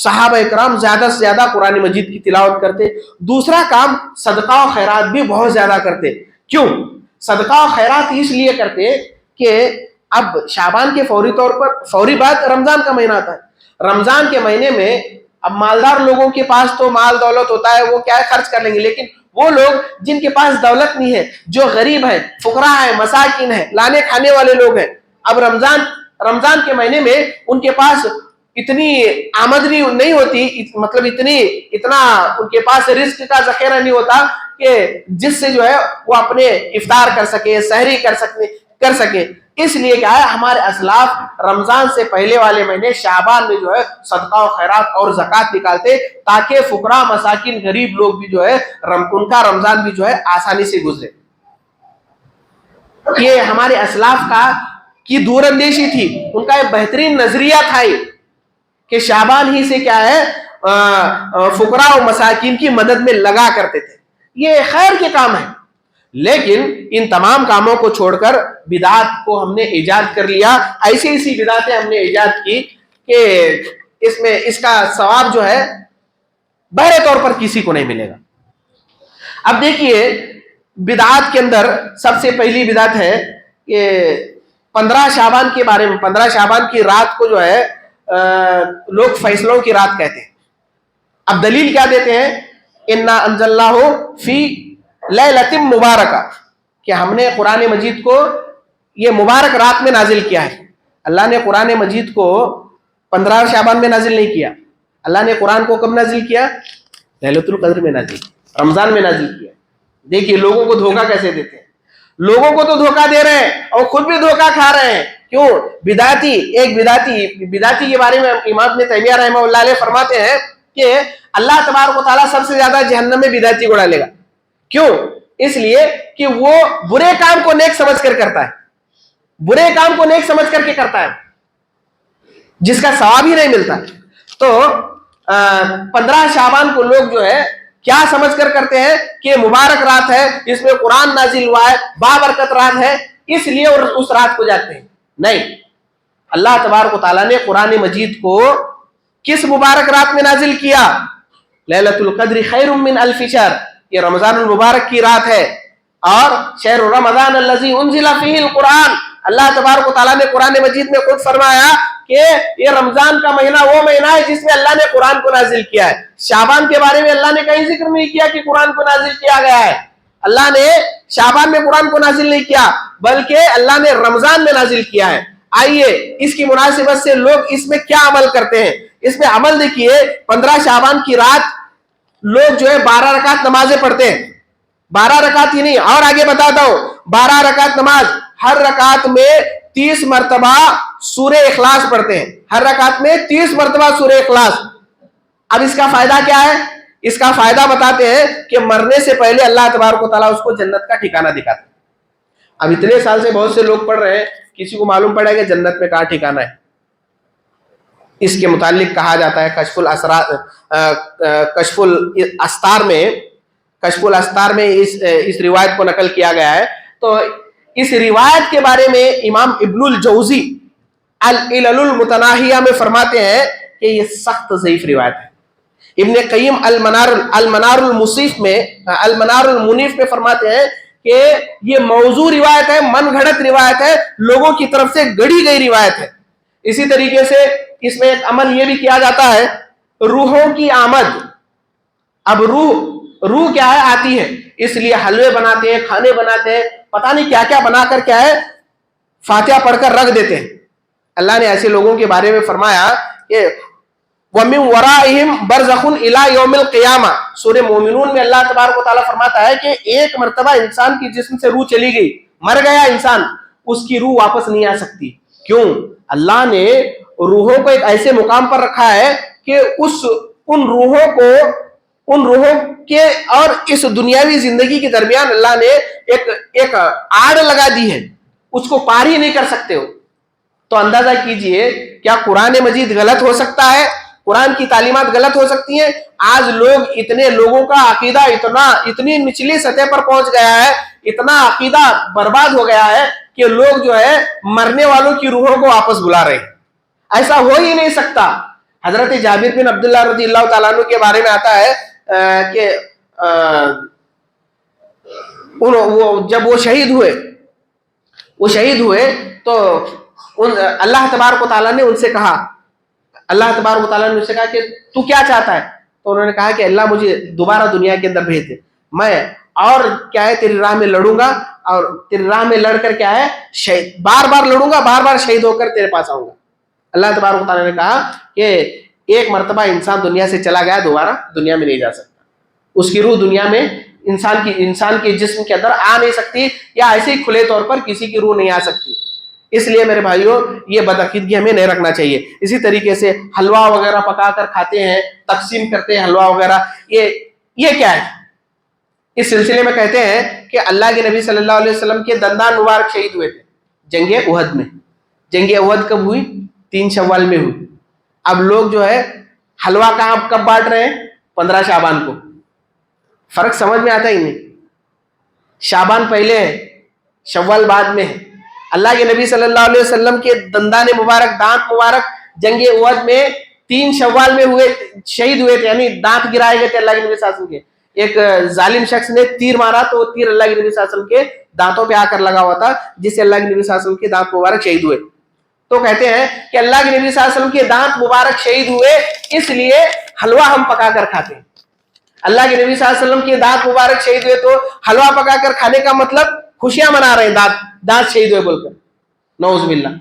صحابہ کرام زیادہ سے زیادہ قرآن مجید کی تلاوت کرتے۔ دوسرا کام صدقہ و خیرات بھی بہت زیادہ کرتے۔ کیوں صدقہ و خیرات؟ اس لیے کرتے کہ اب شعبان کے فوری بعد رمضان کا مہینہ آتا ہے۔ رمضان کے مہینے میں اب مالدار لوگوں کے پاس تو مال دولت ہوتا ہے، وہ کیا ہے خرچ کر لیں گے، لیکن وہ لوگ جن کے پاس دولت نہیں ہے، جو غریب ہیں، فقراء ہیں، مساکین ہیں، لانے کھانے والے لوگ ہیں، اب رمضان کے مہینے میں ان کے پاس اتنی آمدنی نہیں ہوتی، مطلب اتنا ان کے پاس رزق کا ذخیرہ نہیں ہوتا کہ جس سے جو ہے وہ اپنے افطار کر سکے، سحری کر سکے. اس لیے کیا ہے ہمارے اسلاف رمضان سے پہلے والے مہینے شعبان میں جو ہے صدقہ و خیرات اور زکوٰۃ نکالتے تاکہ فقراء، مساکین، غریب لوگ بھی جو ہے ان کا رمضان بھی جو ہے آسانی سے گزرے. یہ ہمارے اسلاف کی دور اندیشی تھی، ان کا ایک بہترین نظریہ تھا یہ کہ شعبان ہی سے کیا ہے فقراء و مساکین کی مدد میں لگا کرتے تھے. یہ خیر کے کام ہے، لیکن ان تمام کاموں کو چھوڑ کر بدعات کو ہم نے ایجاد کر لیا. ایسی بدعاتیں ہم نے ایجاد کی کہ اس کا ثواب جو ہے بہرے طور پر کسی کو نہیں ملے گا. اب دیکھیے بدعات کے اندر سب سے پہلی بدعت ہے کہ 15 شعبان کے بارے میں، 15 شعبان کی رات کو جو ہے لوگ فیصلوں کی رات کہتے ہیں. اب دلیل کیا دیتے ہیں؟ انا انزلناہ فی لیلۃ مبارکہ، کہ ہم نے قرآن مجید کو یہ مبارک رات میں نازل کیا ہے. اللہ نے قرآن مجید کو 15 شعبان میں نازل نہیں کیا. اللہ نے قرآن کو کب نازل کیا؟ لیلۃ القدر میں نازل کیا، رمضان میں نازل کیا. دیکھیے لوگوں کو دھوکہ کیسے دیتے ہیں. لوگوں کو تو دھوکہ دے رہے ہیں اور خود بھی دھوکہ کھا رہے ہیں. کیوں؟ بدعتی کے بارے میں امام ابن تیمیہ رحمہ اللہ علیہ فرماتے ہیں کہ اللہ تبارک و تعالیٰ سب سے زیادہ جہنم میں بدعتی کو ڈالے گا. کیوں؟ اس لیے کہ وہ برے کام کو نیک سمجھ کر کرتا ہے، برے کام کو نیک سمجھ کر کے کرتا ہے جس کا ثواب ہی نہیں ملتا. تو 15 شعبان کو لوگ جو ہے کیا سمجھ کر کرتے ہیں کہ مبارک رات ہے، اس میں قرآن نازل ہوا ہے، بابرکت رات ہے، اس لیے اس رات کو جاتے ہیں. نہیں، اللہ تبارک و تعالیٰ نے قرآن مجید کو کس مبارک رات میں نازل کیا؟ لیلۃ القدر خیر من الف شہر، یہ رمضان المبارک کی رات ہے. اور شہر رمضان الذی انزل فیہ القرآن، اللہ تبارک و تعالیٰ نے قرآن مجید میں خود فرمایا کہ یہ رمضان کا مہینہ وہ مہینہ ہے جس میں اللہ نے قرآن کو نازل کیا ہے. شعبان کے بارے میں اللہ نے کہیں ذکر نہیں کیا کہ قرآن کو نازل کیا گیا ہے. اللہ نے شعبان میں قرآن کو نازل نہیں کیا بلکہ اللہ نے رمضان میں نازل کیا ہے. آئیے اس کی مناسبت سے لوگ اس میں کیا عمل کرتے ہیں. اس میں عمل دیکھیے، 15 شعبان کی رات لوگ جو ہے 12 رکعت نمازیں پڑھتے ہیں. 12 رکعت ہی نہیں، اور آگے بتاتا ہوں، 12 رکعت نماز، ہر رکعت میں 30 مرتبہ سورہ اخلاص پڑھتے ہیں. ہر رکعت میں 30 مرتبہ سورہ اخلاص. اب اس کا فائدہ کیا ہے؟ اس کا فائدہ بتاتے ہیں کہ مرنے سے پہلے اللہ تبارک و تعالیٰ اس کو جنت کا ٹھکانہ دکھاتا ہے. اب اتنے سال سے بہت سے لوگ پڑھ رہے ہیں، کسی کو معلوم پڑے کہ جنت میں کہاں ٹھکانہ ہے. اس کے متعلق کہا جاتا ہے کشف الاسرار میں اس روایت کو نقل کیا گیا ہے. تو اس روایت کے بارے میں امام ابن الجوزی العلل المتناہیہ میں فرماتے ہیں کہ یہ سخت ضعیف روایت ہے. ابن قیم المنار المنیف میں فرماتے ہیں کہ یہ موضوع روایت ہے، من گھڑت روایت ہے، لوگوں کی طرف سے گڑھی گئی روایت ہے. اسی طریقے سے اس میں ایک عمل یہ بھی کیا جاتا ہے، روحوں کی آمد. اب روح کیا ہے؟ آتی ہے، اس لیے حلوے بناتے ہیں، کھانے بناتے ہیں، پتہ نہیں کیا کیا بنا کر کیا ہے فاتحہ پڑھ کر رکھ دیتے ہیں. اللہ نے ایسے لوگوں کے بارے میں فرمایا کہ وَمِن وَرَائِهِمْ بَرْزَخٌ إِلَى يَوْمِ الْقِيَامَةِ. سورہ مومنون میں اللہ تبارک و تعالیٰ فرماتا ہے کہ ایک مرتبہ انسان کی جسم سے روح چلی گئی، مر گیا انسان، اس کی روح واپس نہیں آ سکتی. کیوں؟ اللہ نے روحوں کو ایک ایسے مقام پر رکھا ہے کہ ان روحوں کے اور اس دنیاوی زندگی کے درمیان اللہ نے ایک آڑ لگا دی ہے، اس کو پار ہی نہیں کر سکتے ہو. تو اندازہ کیجئے کیا قرآن مجید غلط ہو سکتا ہے؟ قرآن کی تعلیمات غلط ہو سکتی ہیں؟ آج اتنے لوگوں کا عقیدہ اتنی نچلی سطح پر پہنچ گیا ہے، اتنا عقیدہ برباد ہو گیا ہے کہ لوگ جو ہے مرنے والوں کی روحوں کو واپس بلا رہے ہیں. ایسا ہو ہی نہیں سکتا. حضرت جابر بن عبداللہ رضی اللہ تعالیٰ عنہ کے بارے میں آتا ہے کہ جب وہ شہید ہوئے تو اللہ تبارک و تعالیٰ نے ان سے کہا کہ تو کیا چاہتا ہے؟ تو انہوں نے کہا کہ اللہ مجھے دوبارہ دنیا کے اندر بھیج دے، میں اور کیا ہے تیری راہ میں لڑوں گا، اور تیری راہ میں لڑ کر کیا ہے بار بار لڑوں گا، بار بار شہید ہو کر تیرے پاس آؤں گا. اللہ تبارک و تعالیٰ نے کہا کہ ایک مرتبہ انسان دنیا سے چلا گیا، دوبارہ دنیا میں نہیں جا سکتا، اس کی روح دنیا میں انسان کے جسم کے اندر آ نہیں سکتی، یا ایسے ہی کھلے طور پر کسی کی روح نہیں آ سکتی. اس لیے میرے بھائیوں یہ بدعقیدگی ہمیں نہیں رکھنا چاہیے. اسی طریقے سے حلوہ وغیرہ پکا کر کھاتے ہیں، تقسیم کرتے ہیں حلوہ وغیرہ، یہ کیا ہے؟ اس سلسلے میں کہتے ہیں کہ اللہ کے نبی صلی اللہ علیہ وسلم کے دندان مبارک شہید ہوئے تھے جنگ احد میں. جنگ احد کب ہوئی؟ 3 شوال میں ہوئی. اب لوگ جو ہے حلوہ کب بانٹ رہے ہیں؟ 15 شعبان کو. فرق سمجھ میں آتا ہی نہیں. شعبان پہلے ہے، شوال بعد میں ہے. اللہ کے نبی صلی اللہ علیہ وسلم کے دندان مبارک، دانت مبارک جنگ احد میں 3 شوال میں ہوئے، شہید ہوئے تھے، یعنی دانت گرائے گئے تھے اللہ کے نبی صلی اللہ علیہ وسلم کے. ایک ظالم شخص نے تیر مارا تو وہ تیر اللہ کے نبی صلی اللہ علیہ وسلم کے دانتوں پہ آ کر لگا ہوا تھا، جس سے اللہ کے نبی صلی اللہ علیہ وسلم کے دانت مبارک شہید ہوئے. تو کہتے ہیں کہ اللہ کے نبی صلی اللہ علیہ وسلم کے دانت مبارک شہید ہوئے، اس لیے حلوہ ہم پکا کر کھاتے ہیں. اللہ کے نبی صلی اللہ علیہ وسلم کے دانت مبارک شہید ہوئے تو حلوہ پکا کر کھانے کا مطلب خوشیاں منا رہے ہیں، دانت شہید ہوئے بول کر. نعوذ باللہ.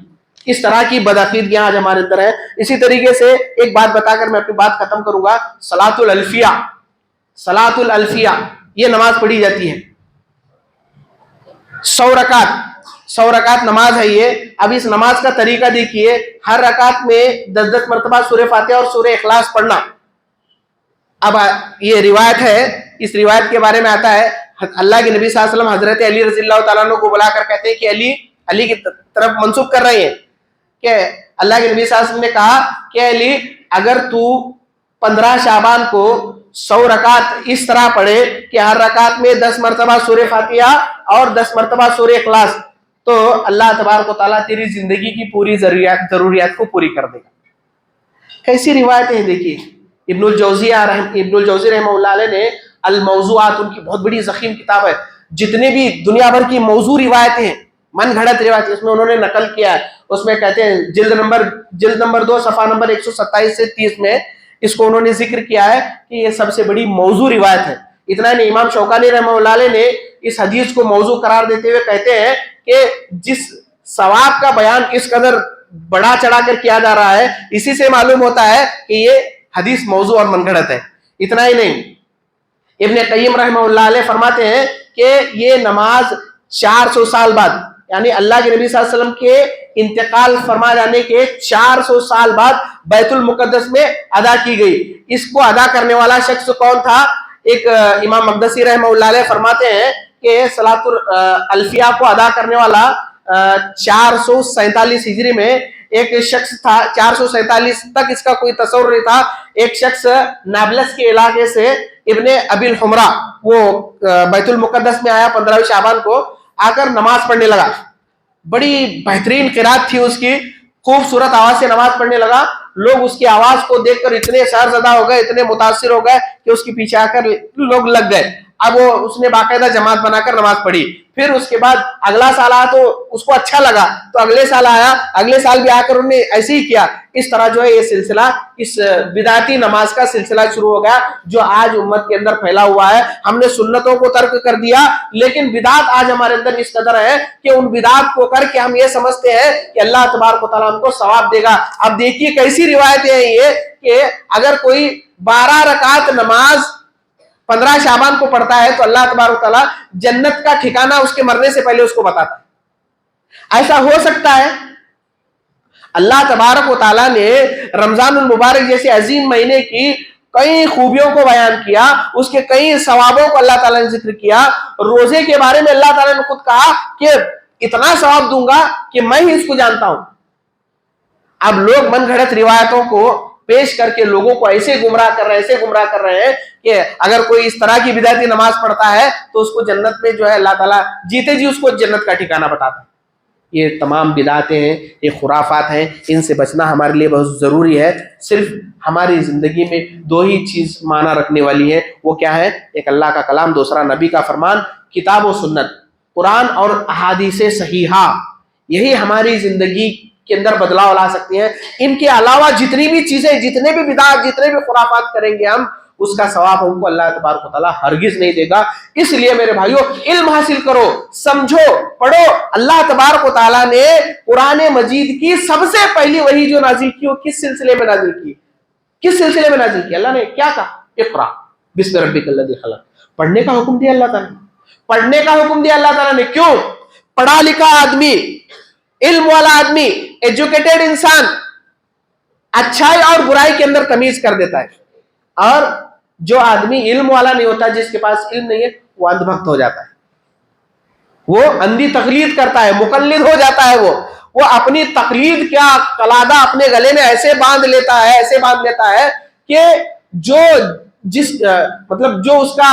اس طرح کی بدعقیدگیاں آج ہمارے اندر ہیں. اسی طریقے سے ایک بات بتا کر میں اپنی بات ختم کروں گا. صلاۃ الالفیہ، صلاۃ الالفیہ یہ نماز پڑھی جاتی ہے 100 رکعت نماز ہے یہ. اب اس نماز کا طریقہ دیکھیے، ہر رکعت میں 10 مرتبہ سورہ فاتحہ اور سورہ اخلاص پڑھنا. اب یہ روایت ہے، اس روایت کے بارے میں آتا ہے اللہ کے نبی صلی اللہ علیہ وسلم حضرت علی رضی اللہ تعالیٰ عنہ کو بلا کر کہتے ہیں کہ علی کی طرف منسوب کر رہے ہیں کہ اللہ کے نبی صلی اللہ علیہ وسلم نے کہا کہ علی، اگر تو 15 شعبان کو 100 رکعت اس طرح پڑھے کہ ہر رکعت میں 10 مرتبہ سورہ فاتحہ اور 10 مرتبہ سورہ اخلاص، تو اللہ تبارک و تعالیٰ تیری زندگی کی پوری ضروریات کو پوری کر دے گا. کیسی روایتیں ہیں دیکھیے. ابن الجوزی رحمہ اللہ علیہ نے الموضوعات، ان کی بہت بڑی ضخیم کتاب ہے، جتنے بھی دنیا بھر کی موضوع روایتیں ہیں، من گھڑت روایتیں، اس میں انہوں نے نقل کیا ہے. اس میں کہتے ہیں جلد نمبر 2 صفحہ نمبر 127 سے 30 میں اس کو انہوں نے ذکر کیا ہے کہ یہ سب سے بڑی موضوع روایت ہے. اتنا نہیں، امام شوکانی رحمہ اللہ علیہ نے اس حدیث کو موضوع قرار دیتے ہوئے کہتے ہیں کہ جس ثواب کا بیان اس قدر بڑا چڑھا کر کیا جا رہا ہے، اسی سے معلوم ہوتا ہے کہ یہ حدیث موضوع اور من گھڑت ہے. اتنا ہی نہیں، ابن قیم رحمہ اللہ علیہ فرماتے ہیں کہ یہ نماز 400 سال بعد، یعنی اللہ کے نبی صلی اللہ علیہ وسلم کے انتقال فرما جانے کے 400 سال بعد بیت المقدس میں ادا کی گئی. اس کو ادا کرنے والا شخص کون تھا؟ ایک امام مقدسی رحمہ اللہ علیہ فرماتے ہیں کہ صلاۃ الالفیہ کو ادا کرنے والا 447 ہجری میں ایک شخص تھا. 447 تک اس کا کوئی تصور نہیں تھا. ایک شخص نابلس کے علاقے سے ابن ابی الحمرہ، وہ بیت المقدس میں آیا 15 شعبان کو، آ کر نماز پڑھنے لگا. بڑی بہترین قرات تھی اس کی، خوبصورت آواز سے نماز پڑھنے لگا. لوگ اس کی آواز کو دیکھ کر اتنے شرزدہ ہو گئے، اتنے متاثر ہو گئے کہ اس کے پیچھے آ کر لوگ لگ گئے. اب اس نے باقاعدہ جماعت بنا کر نماز پڑھی. پھر اس کے بعد اگلا سال آیا تو اس کو اچھا لگا، تو اگلے سال آیا، اگلے سال بھی آ کر انہوں نے ایسے ہی کیا. اس طرح جو ہے یہ سلسلہ، اس بدعتی نماز کا سلسلہ شروع ہو گیا جو آج امت کے اندر پھیلا ہوا ہے. ہم نے سنتوں کو ترک کر دیا، لیکن بدعت آج ہمارے اندر اس قدر ہے کہ ان بدعت کو کر کے ہم یہ سمجھتے ہیں کہ اللہ تبارک و تعالیٰ ہم کو ثواب دے گا. اب دیکھیے کیسی روایتیں ہیں یہ کہ اگر کوئی 12 رکعت نماز 15 شعبان کو پڑھتا ہے تو اللہ تبارک و تعالیٰ جنت کا ٹھکانہ اس کے مرنے سے پہلے اس کو بتاتا ہے. ایسا ہو سکتا ہے؟ اللہ تبارک و تعالیٰ نے رمضان المبارک جیسے عظیم مہینے کی کئی خوبیوں کو بیان کیا، اس کے کئی ثوابوں کو اللہ تعالیٰ نے ذکر کیا. روزے کے بارے میں اللہ تعالیٰ نے خود کہا کہ اتنا ثواب دوں گا کہ میں ہی اس کو جانتا ہوں. اب لوگ من گھڑت روایتوں کو پیش کر کے لوگوں کو ایسے گمراہ کر رہے ہیں کہ اگر کوئی اس طرح کی بدعتی نماز پڑھتا ہے تو اس کو جنت میں جو ہے اللہ تعالیٰ جیتے جی اس کو جنت کا ٹھکانہ بتاتا ہے. یہ تمام بدعتیں ہیں، یہ خرافات ہیں، ان سے بچنا ہمارے لیے بہت ضروری ہے. صرف ہماری زندگی میں 2 ہی چیز معنی رکھنے والی ہے، وہ کیا ہے؟ ایک اللہ کا کلام، دوسرا نبی کا فرمان، کتاب و سنت، قرآن اور احادیث صحیحہ. یہی ہماری زندگی کے اندر بدلاؤ لا سکتی ہیں. ان کے علاوہ جتنی بھی چیزیں، جتنے بھی بدعات، جتنے بھی خرافات کریں گے ہم، اس کا ثواب ہم کو اللہ تبارک و تعالیٰ ہرگز نہیں دے گا. اس لیے میرے بھائیو، علم حاصل کرو، سمجھو، پڑھو. اللہ تبارک و تعالیٰ نے قرآن مجید کی سب سے پہلی وحی جو نازل کی وہ کس سلسلے میں نازل کی؟ اللہ نے کیا کہا؟ اقرا بسم ربک الذی خلق، پڑھنے کا حکم دیا اللہ تعالیٰ نے, پڑھنے کا حکم دیا اللہ تعالیٰ نے. کیوں؟ پڑھا لکھا آدمی, علم والا آدمی, ایجوکیٹڈ انسان اچھائی اور برائی کے اندر تمیز کر دیتا ہے, اور جو آدمی علم والا نہیں ہوتا, جس کے پاس علم نہیں ہے, وہ اندھ بھکت ہو جاتا ہے, وہ اندھی تقلید کرتا ہے, مقلد ہو جاتا ہے. وہ اپنی تقلید کیا قلادہ اپنے گلے میں ایسے باندھ لیتا ہے کہ جو اس کا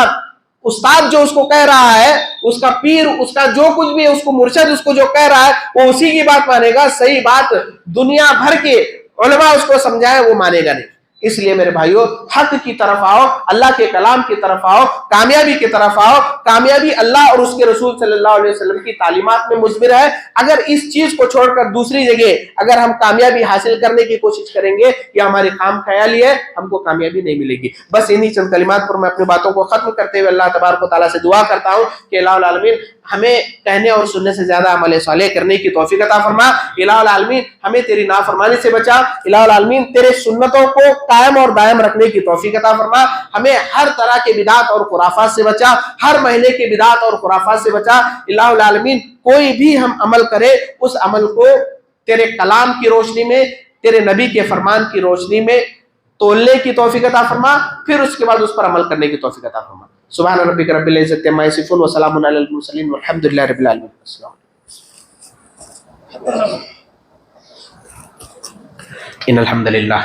استاد جو اس کو کہہ رہا ہے, اس کا پیر, اس کا جو کچھ بھی ہے, اس کو مرشد اس کو جو کہہ رہا ہے, وہ اسی کی بات مانے گا. صحیح بات دنیا بھر کے علماء اس کو سمجھائے, وہ مانے گا نہیں. اس لیے میرے بھائیو, حق کی طرف آؤ, اللہ کے کلام کی طرف آؤ, کامیابی کی طرف آؤ. کامیابی اللہ اور اس کے رسول صلی اللہ علیہ وسلم کی تعلیمات میں مضمر ہے. اگر اس چیز کو چھوڑ کر دوسری جگہ اگر ہم کامیابی حاصل کرنے کی کوشش کریں گے, یہ ہماری خام خیالی ہے, ہم کو کامیابی نہیں ملے گی. بس انہی چند کلمات پر میں اپنی باتوں کو ختم کرتے ہوئے اللہ تبارک و تعالیٰ سے دعا کرتا ہوں کہ الہ العالمین ہمیں کہنے اور سننے سے زیادہ عمل صالح کرنے کی توفیق عطا فرما. الہ العالمین ہمیں تیری نافرمانی سے بچا. الہ العالمین تیرے سنتوں کو قائم اور دائم رکھنے کی توفیق عطا فرما. ہمیں ہر طرح کے بدعات اور خرافات سے بچا, ہر مہینے کے بدعات اور خرافات سے بچا. الہ العالمین کوئی بھی ہم عمل کرے, اس عمل کو تیرے کلام کی روشنی میں, تیرے نبی کے فرمان کی روشنی میں تولنے کی توفیق عطا فرما, پھر اس کے بعد اس پر عمل کرنے کی توفیق عطا فرما. سبحان ربک رب العزت عما یصفون وسلام علی المرسلین والحمد للہ رب العالمین. السلام ان الحمد للہ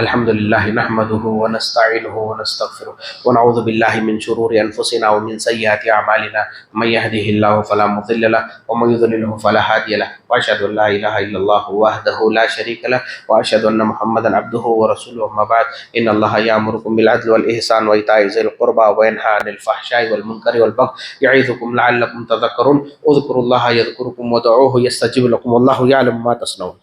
نحمده ونستعینه ونستغفره ونعوذ باللہ من شرور انفسنا ومن سیئات اعمالنا من يهده الله فلا مضل له ومن يضلل فلا هادي له واشهد ان لا اله الا الله وحده لا شريك له واشهد ان محمدا عبده ورسوله. اما بعد ان الله يأمركم بالعدل والاحسان وايتاء ذي القربى وينهى عن الفحشاء والمنكر والبغي يعظكم لعلكم تذكرون. اذكروا الله يذكركم ودعوه يستجب لكم والله يعلم ما تصنعون.